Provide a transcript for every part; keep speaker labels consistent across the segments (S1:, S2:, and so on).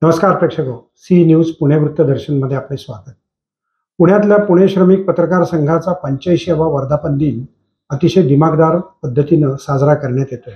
S1: नमस्कार प्रेक्षको, C news Pune वृत्तदर्शनमध्ये आपले स्वागत. पुण्यातल्या पुणे श्रमिक पत्रकार संघाचा 85वा वर्धापन दिन अतिशय दिमागदार पद्धतीनं साजरा करण्यात येतोय.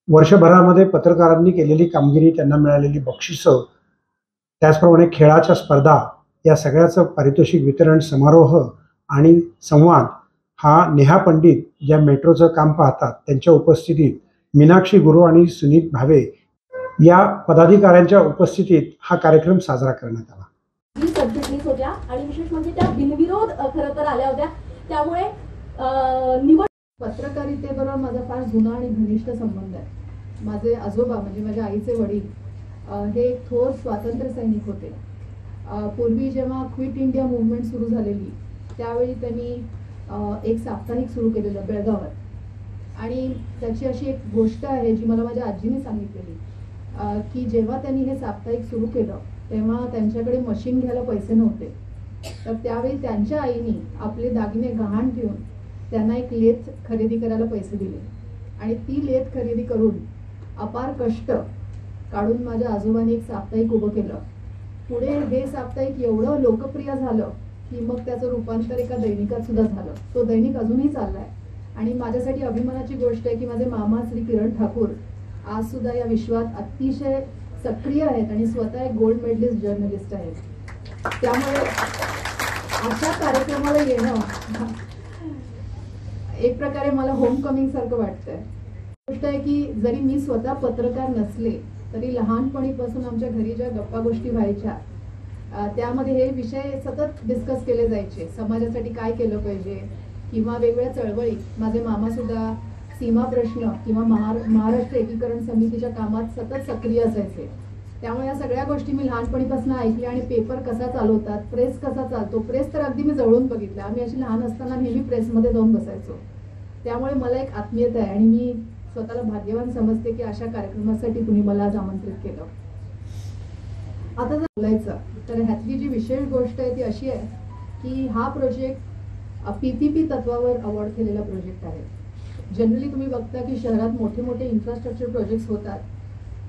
S1: वर्षभरामध्ये पत्रकारांनी केलेली कामगिरी, त्यांना मिळालेली बक्षिसं, त्याचप्रमाणे खेळाच्या स्पर्धा, या सगळ्याचं पारितोषिक वितरण समारोह आणि संवाद हा नेहा पंडित ज्या मेट्रोचं काम पाहतात त्यांच्या उपस्थितीत मीनाक्षी गुरु आणि सुनीत भावे या पदाधिकाऱ्यांच्या उपस्थितीत हा कार्यक्रम साजरा करण्यात आला.
S2: ही सबमिटनीस होत्या आणि विशेष म्हणजे त्या बिनविरोध खरं तर आल्या होत्या. त्यामुळे निवड
S3: पत्रकारितेबरोबर माझा फार जुना आणि घनिष्ठ संबंध आहे. माझे आजोबा म्हणजे माझ्या आईचे वडील हे एक थोर स्वातंत्र्य सैनिक होते. पूर्वी जेव्हा क्विट इंडिया मूवमेंट सुरू झालेली त्यावेळी त्यांनी एक साप्ताहिक सुरू केलेलं बेळगावात. आणि त्याची अशी एक गोष्ट आहे जी मला माझ्या आजीने सांगितलेली की जेव्हा त्यांनी हे साप्ताहिक सुरू केलं तेव्हा त्यांच्याकडे मशीन घ्यायला पैसे नव्हते. तर त्यावेळी त्यांच्या आईने आपले दागिने गहाण ठेवून त्यांना एक लेथ खरेदी करायला पैसे दिले आणि ती लेथ खरेदी करून अपार कष्ट काढून माझ्या आजोबांनी एक साप्ताहिक उभं केलं. पुढे हे साप्ताहिक एवढं लोकप्रिय झालं की मग त्याचं रूपांतर एका दैनिकात सुद्धा झालं. तो दैनिक अजूनही चाललाय आणि माझ्यासाठी अभिमानाची गोष्ट आहे की माझे मामा श्री किरण ठाकूर आज सुद्धा या विश्वात अतिशय सक्रिय आहेत आणि स्वतः एक गोल्ड मेडलिस्ट जर्नलिस्ट आहेत. त्यामुळे अशा कार्यक्रमाला येणं एक प्रकारे मला होमकमिंग सारखं वाटतंय. गोष्ट आहे की जरी मी स्वतः पत्रकार नसले तरी लहानपणीपासून आमच्या घरी ज्या गप्पा गोष्टी व्हायच्या त्यामध्ये हे विषय सतत डिस्कस केले जायचे. समाजासाठी काय केलं पाहिजे किंवा वेगवेगळ्या चळवळी. माझे मामा सुद्धा सीमा प्रश्न किंवा महाराष्ट्र एकीकरण समितीच्या कामात सतत सक्रिय असायचे. त्यामुळे या सगळ्या गोष्टी मी लहानपणीपासून ऐकल्या आणि पेपर कसा चालवतात, प्रेस कसा चालतो, प्रेस तर अगदी मी जवळून बघितलं. आम्ही अशी लहान असताना नेहमी प्रेसमध्ये जाऊन बसायचो. त्यामुळे मला एक आत्मीयता आहे आणि मी स्वतःला भाग्यवान समजते की अशा कार्यक्रमासाठी तुम्ही मला आज आमंत्रित केलं. आता जर बोलायचं तर ह्यातली जी विशेष गोष्ट आहे ती अशी आहे की हा प्रोजेक्ट PPP तत्वावर अवॉर्ड केलेला प्रोजेक्ट आहे. जनरली तुम्ही बघता की शहरात मोठे मोठे इन्फ्रास्ट्रक्चर प्रोजेक्ट्स होतात.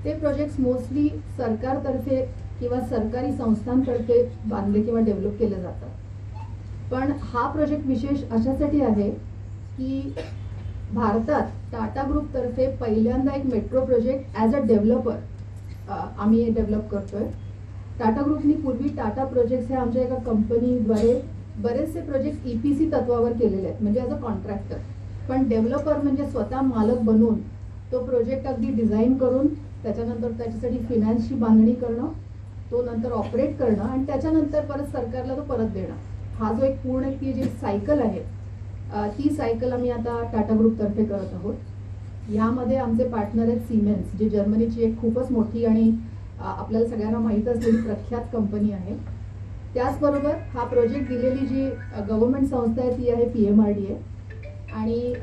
S3: ते प्रोजेक्ट्स मोस्टली सरकारतर्फे किंवा सरकारी संस्थांतर्फे बांधले किंवा डेव्हलप केले जातात. पण हा प्रोजेक्ट विशेष अशासाठी आहे की भारतात टाटा ग्रुपतर्फे पहिल्यांदा एक metro project as a developer आम्ही डेव्हलप करतोय. टाटा ग्रुपनी पूर्वी टाटा प्रोजेक्ट्स हे आमच्या एका कंपनीद्वारे बरेचसे प्रोजेक्ट EPC तत्वावर केलेले आहेत म्हणजे ॲज अ कॉन्ट्रॅक्टर. पण डेव्हलपर म्हणजे स्वतः मालक बनून तो प्रोजेक्ट अगदी डिझाईन करून त्याच्यानंतर त्याच्यासाठी फिनान्सची बांधणी करणं, तो नंतर ऑपरेट करणं आणि त्याच्यानंतर परत सरकारला तो परत देणं. हा जो एक पूर्ण ती जी सायकल आहे ती सायकल आम्ही आता टाटा ग्रुपतर्फे करत आहोत. यामध्ये आमचे पार्टनर आहेत सिमेन्स, जी जर्मनीची एक खूपच मोठी आणि आपल्याला सगळ्यांना माहीत असलेली प्रख्यात कंपनी आहे. त्याचबरोबर हा प्रोजेक्ट दिलेली जी गव्हर्नमेंट संस्था आहे ती आहे PMRDA. आणि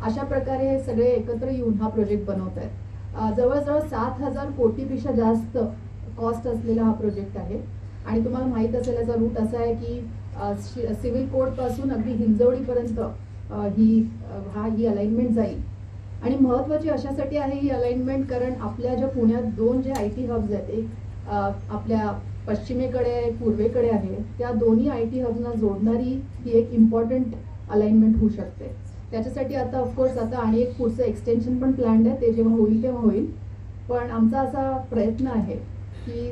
S3: अशा प्रकारे हे सगळे एकत्र येऊन हा प्रोजेक्ट बनवत आहेत. जवळजवळ 7,000 कोटीपेक्षा जास्त कॉस्ट असलेला हा प्रोजेक्ट आहे. आणि तुम्हाला माहीत असेल याचा रूट असा आहे की सिव्हिल कोडपासून अगदी हिंजवडीपर्यंत ही अलाइनमेंट जाईल. आणि महत्त्वाची अशासाठी आहे ही अलाइनमेंट कारण आपल्या ज्या पुण्यात 2 जे IT हब्स आहेत, एक आपल्या पश्चिमेकडे आहे, पूर्वेकडे आहे, त्या दोन्ही IT हबना जोडणारी ही एक इम्पॉर्टंट अलाइनमेंट होऊ शकते. त्याच्यासाठी आता ऑफकोर्स आता आणि एक पुढचं एक्सटेन्शन पण प्लॅन्ड आहे. ते जेव्हा होईल तेव्हा होईल. पण आमचा असा प्रयत्न आहे की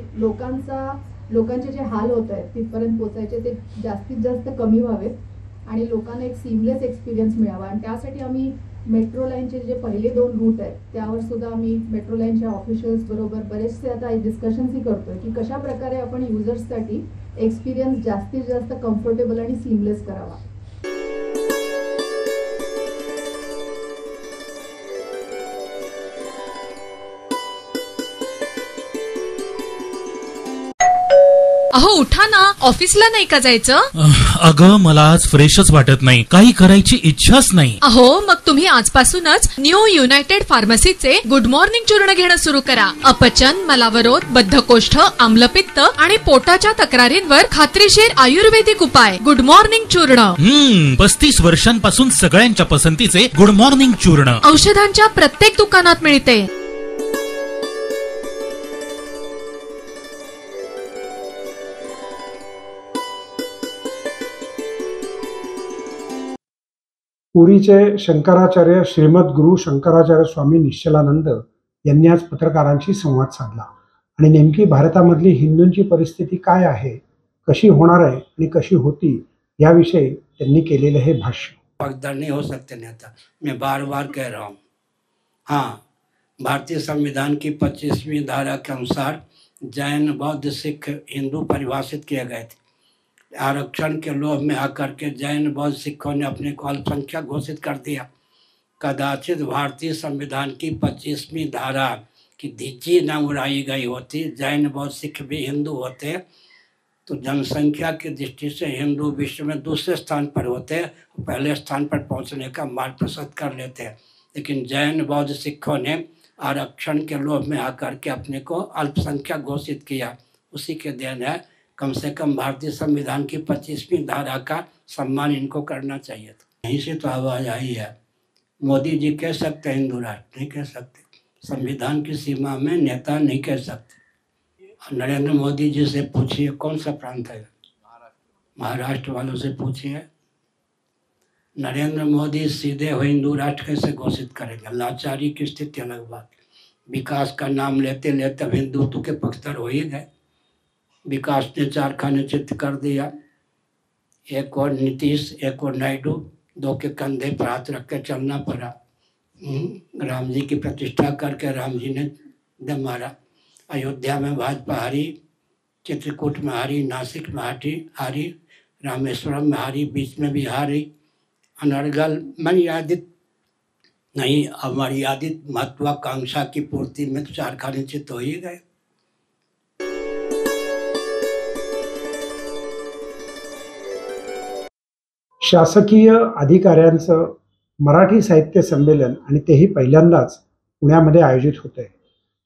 S3: लोकांचे जे हाल होत आहेत तिथपर्यंत पोचायचे ते जास्तीत जास्त कमी व्हावेत आणि लोकांना एक सीमलेस एक्सपिरियन्स मिळावा. आणि त्यासाठी आम्ही मेट्रो लाईनचे जे पहिले 2 रूट आहेत त्यावर सुद्धा आम्ही मेट्रो लाईनच्या ऑफिशियल्स बरोबर बरेचसे आता डिस्कशन्सही करतोय की कशा प्रकारे आपण युजर्ससाठी एक्सपिरियन्स जास्तीत जास्त कम्फर्टेबल आणि सीमलेस करावा.
S4: अहो उठा ना, ऑफिसला नाही का जायचं?
S5: अगं मला आज फ्रेशच वाटत नाही, काही करायची इच्छाच नाही.
S4: अहो मग तुम्ही आजपासूनच न्यू युनायटेड फार्मसीचे गुड मॉर्निंग चूर्ण घेणं सुरू करा. अपचन, मलावरोध, बद्धकोष्ठ, आम्लपित्त आणि पोटाच्या तक्रारींवर खात्रीशीर आयुर्वेदिक उपाय. गुड मॉर्निंग चूर्ण.
S5: 35 वर्षांपासून सगळ्यांच्या पसंतीचे गुड मॉर्निंग चूर्ण
S4: औषधांच्या प्रत्येक दुकानात मिळते.
S1: पुरीचे शंकराचार्य श्रीमद गुरु शंकराचार्य स्वामी निश्चलानंद यांनी आज पत्रकारांशी संवाद साधला आणि नेमकी भारतामधली हिंदूंची परिस्थिती काय आहे, कशी होणार आहे आणि कशी होती याविषयी त्यांनी केलेलं हे भाष्य.
S6: पगडर नहीं हो सकते नेता, मैं बार बार कह रहा हूँ. हाँ, भारतीय संविधान की 25वीं धारा के अनुसार जैन, बौद्ध, सिख, हिंदू परिभाषित किए गए थे. आरक्षण के लोभ में आकर के जैन, बौद्ध, सिखों ने अपने को अल्पसंख्यक घोषित कर दिया. कदाचित भारतीय संविधान की 25वीं धारा की धज्जी न उड़ाई गई होती, जैन, बौद्ध, सिख भी हिंदू होते तो जनसंख्या की दृष्टि से हिंदू विश्व में दूसरे स्थान पर होते, पहले स्थान पर पहुंचने का मार्ग प्रशस्त कर लेते. लेकिन जैन, बौद्ध, सिखों ने आरक्षण के लोभ में आकर के अपने को अल्पसंख्यक घोषित किया. उसी के देन है. कम से कम भारतीय संविधान की 25वीं धारा का सम्मान इनको करना चाहिए था. यहीं से तो आवाज़ आई है. मोदी जी कह सकते हैं हिंदू राष्ट्र, नहीं कह सकते. संविधान की सीमा में नेता नहीं कह सकते. नरेंद्र मोदी जी से पूछिए कौन सा प्रांत है, महाराष्ट्र वालों से पूछिए. नरेंद्र मोदी सीधे हो हिंदू राष्ट्र कैसे घोषित करेंगे? लाचारी की स्थिति अलग बात. विकास का नाम लेते लेते अब हिंदुत्व के पक्षधर हो ही गए. विकास ने 4 खाने चित्त कर दिया. एक और नीतीश, एक और नायडू, 2 के कंधे पर हाथ रख के चलना पड़ा. राम जी की प्रतिष्ठा करके राम जी ने दम मारा. अयोध्या में भाजपा हारी, चित्रकूट में हारी, नासिक में हारी, रामेश्वरम में हारी, बीच में भी हारी. अनर्गल मर्यादित नहीं, अमर्यादित महत्वाकांक्षा की पूर्ति में तो 4 खाने चित्त हो ही गए.
S1: शासकीय अधिकाऱ्यांचं मराठी साहित्य संमेलन आणि तेही पहिल्यांदाच पुण्यामध्ये आयोजित होत आहे.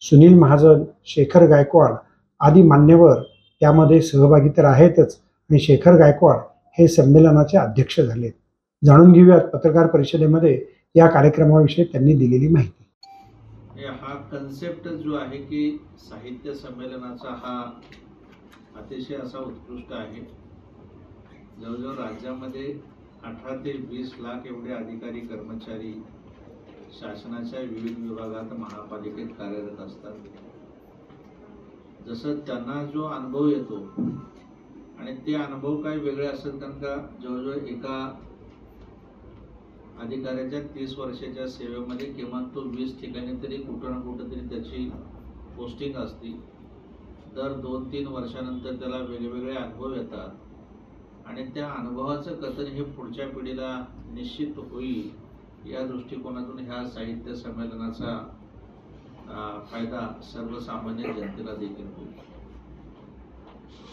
S1: सुनील महाजन, शेखर गायकवाड आदी मान्यवर त्यामध्ये सहभागी तर आहेतच आणि शेखर गायकवाड हे संमेलनाचे अध्यक्ष झालेत. जाणून घेऊयात पत्रकार परिषदेमध्ये या कार्यक्रमाविषयी त्यांनी दिलेली माहिती.
S7: हा कन्सेप्ट जो आहे की साहित्य संमेलनाचा हा अतिशय असा उत्कृष्ट आहे. जवळजवळ राज्यामध्ये 18 ते 20 लाख एवढे अधिकारी कर्मचारी शासनाच्या विविध विभागात महापालिकेत कार्यरत असतात. जसं त्यांना जो अनुभव येतो आणि ते अनुभव काही वेगळे असतात, कारण का जवळजवळ एका अधिकाऱ्याच्या 30 वर्षाच्या सेवेमध्ये किमान तो 20 ठिकाणी तरी कुठं ना कुठं तरी त्याची पोस्टिंग असते. दर 2-3 वर्षानंतर त्याला वेगवेगळे अनुभव येतात आणि त्या अनुभवाचं कथन हे पुढच्या पिढीला निश्चित होईल या दृष्टिकोनातून ह्या साहित्य संमेलनाचा फायदा सर्वसामान्य जनतेला देखील होईल.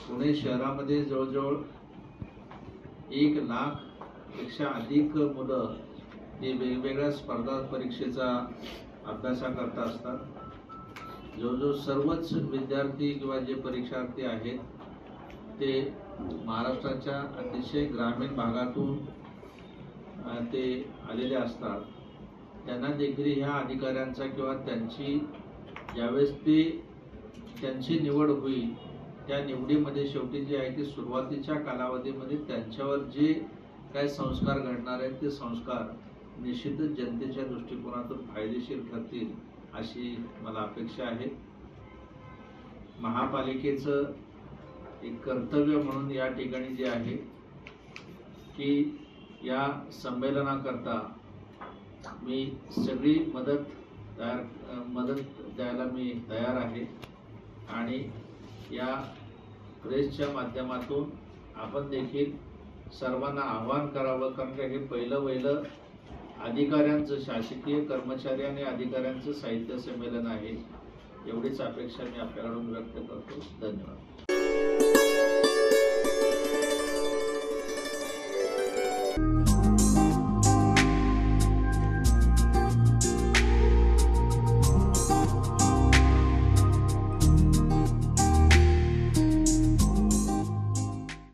S7: पुणे शहरामध्ये जवळजवळ 1 लाखपेक्षा अधिक मुलं ते वेगवेगळ्या स्पर्धा परीक्षेचा अभ्यासाकरता असतात. जवळजवळ सर्वच विद्यार्थी किंवा जे परीक्षार्थी आहेत ते महाराष्ट्राच्या अतिशय ग्रामीण भागातून ते आलेले असतात. त्यांना देखील ह्या अधिकाऱ्यांचा किंवा त्यांची ज्यावेळेस त्यांची निवड होईल त्या निवडीमध्ये शेवटी जे आहे की सुरुवातीच्या कालावधीमध्ये त्यांच्यावर जे काय संस्कार घडणार आहेत ते संस्कार निश्चितच जनतेच्या दृष्टिकोनातून फायदेशीर ठरतील अशी मला अपेक्षा आहे. महापालिकेचं एक कर्तव्य म्हणून या ठिकाणी जे आहे की या संमेलनाकरता मी सगळी मदत द्यायला मी तयार आहे आणि या प्रेसच्या माध्यमातून आपण देखील सर्वांना आवाहन करावं, कारण हे पहिलं अधिकाऱ्यांचं, शासकीय कर्मचारी आणि अधिकाऱ्यांचं साहित्य संमेलन आहे. एवढीच अपेक्षा मी आपल्याकडून व्यक्त करतो. धन्यवाद.